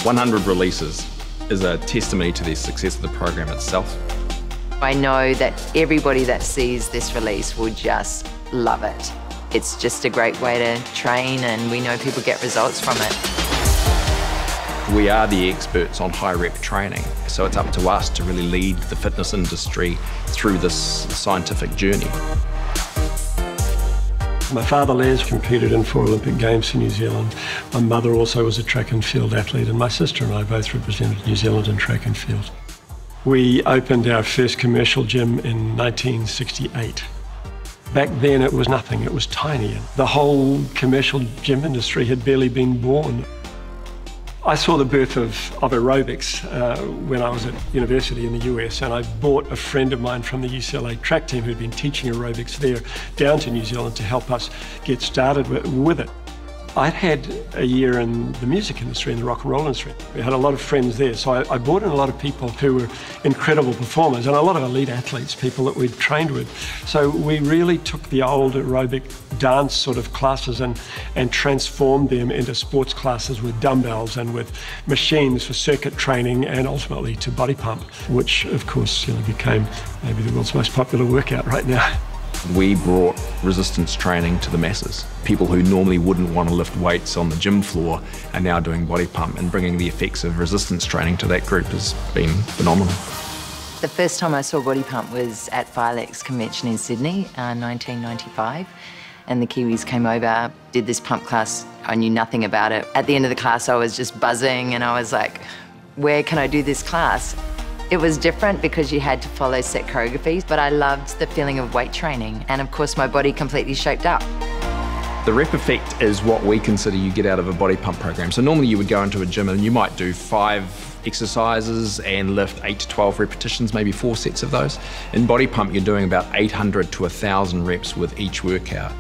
100 releases is a testimony to the success of the program itself. I know that everybody that sees this release will just love it. It's just a great way to train, and we know people get results from it. We are the experts on high rep training, so it's up to us to really lead the fitness industry through this scientific journey. My father, Les, competed in 4 Olympic Games for New Zealand. My mother also was a track and field athlete, and my sister and I both represented New Zealand in track and field. We opened our first commercial gym in 1968. Back then it was nothing, it was tiny. The whole commercial gym industry had barely been born. I saw the birth of aerobics when I was at university in the US, and I brought a friend of mine from the UCLA track team who'd been teaching aerobics there down to New Zealand to help us get started with it. I'd had a year in the music industry, in the rock and roll industry. We had a lot of friends there, so I brought in a lot of people who were incredible performers and a lot of elite athletes, people that we'd trained with. So we really took the old aerobic dance sort of classes and transformed them into sports classes with dumbbells and with machines for circuit training, and ultimately to Bodypump, which of course became maybe the world's most popular workout right now. We brought resistance training to the masses. People who normally wouldn't want to lift weights on the gym floor are now doing body pump, and bringing the effects of resistance training to that group has been phenomenal. The first time I saw Body Pump was at Philex Convention in Sydney, 1995. And the Kiwis came over, did this pump class. I knew nothing about it. At the end of the class, I was just buzzing, and I was like, where can I do this class? It was different because you had to follow set choreographies, but I loved the feeling of weight training, and of course my body completely shaped up. The rep effect is what we consider you get out of a body pump program. So normally you would go into a gym and you might do 5 exercises and lift 8 to 12 repetitions, maybe 4 sets of those. In body pump you're doing about 800 to 1,000 reps with each workout.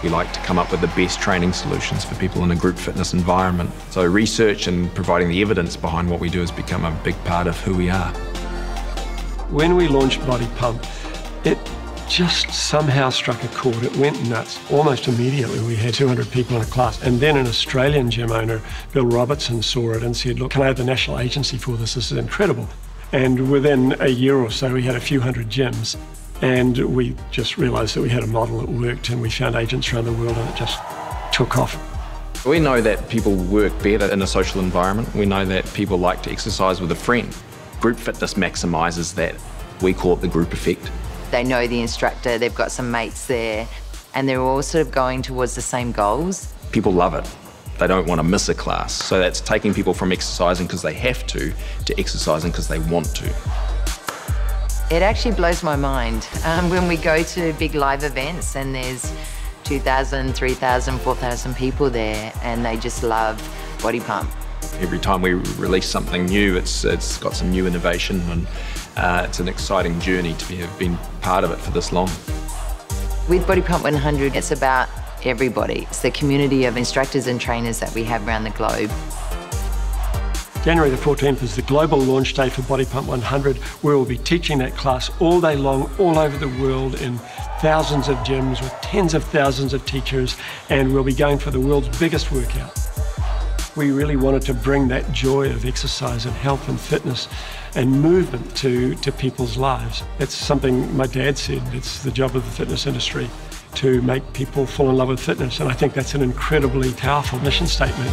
We like to come up with the best training solutions for people in a group fitness environment. So research and providing the evidence behind what we do has become a big part of who we are. When we launched Body Pump, it just somehow struck a chord. It went nuts. Almost immediately we had 200 people in a class, and then an Australian gym owner, Bill Robertson, saw it and said, look, can I have the national agency for this? This is incredible. And within a year or so we had a few hundred gyms, and we just realised that we had a model that worked, and we found agents around the world, and it just took off. We know that people work better in a social environment. We know that people like to exercise with a friend. Group fitness maximises that. We call it the group effect. They know the instructor, they've got some mates there, and they're all sort of going towards the same goals. People love it. They don't want to miss a class. So that's taking people from exercising because they have to exercising because they want to. It actually blows my mind when we go to big live events and there's 2,000, 3,000, 4,000 people there, and they just love Body Pump. Every time we release something new, it's got some new innovation, and it's an exciting journey to have been part of it for this long. With Body Pump 100, it's about everybody. It's the community of instructors and trainers that we have around the globe. January the 14th is the global launch day for Body Pump 100. We will be teaching that class all day long, all over the world, in thousands of gyms with tens of thousands of teachers, and we'll be going for the world's biggest workout. We really wanted to bring that joy of exercise and health and fitness and movement to people's lives. It's something my dad said, it's the job of the fitness industry to make people fall in love with fitness, and I think that's an incredibly powerful mission statement.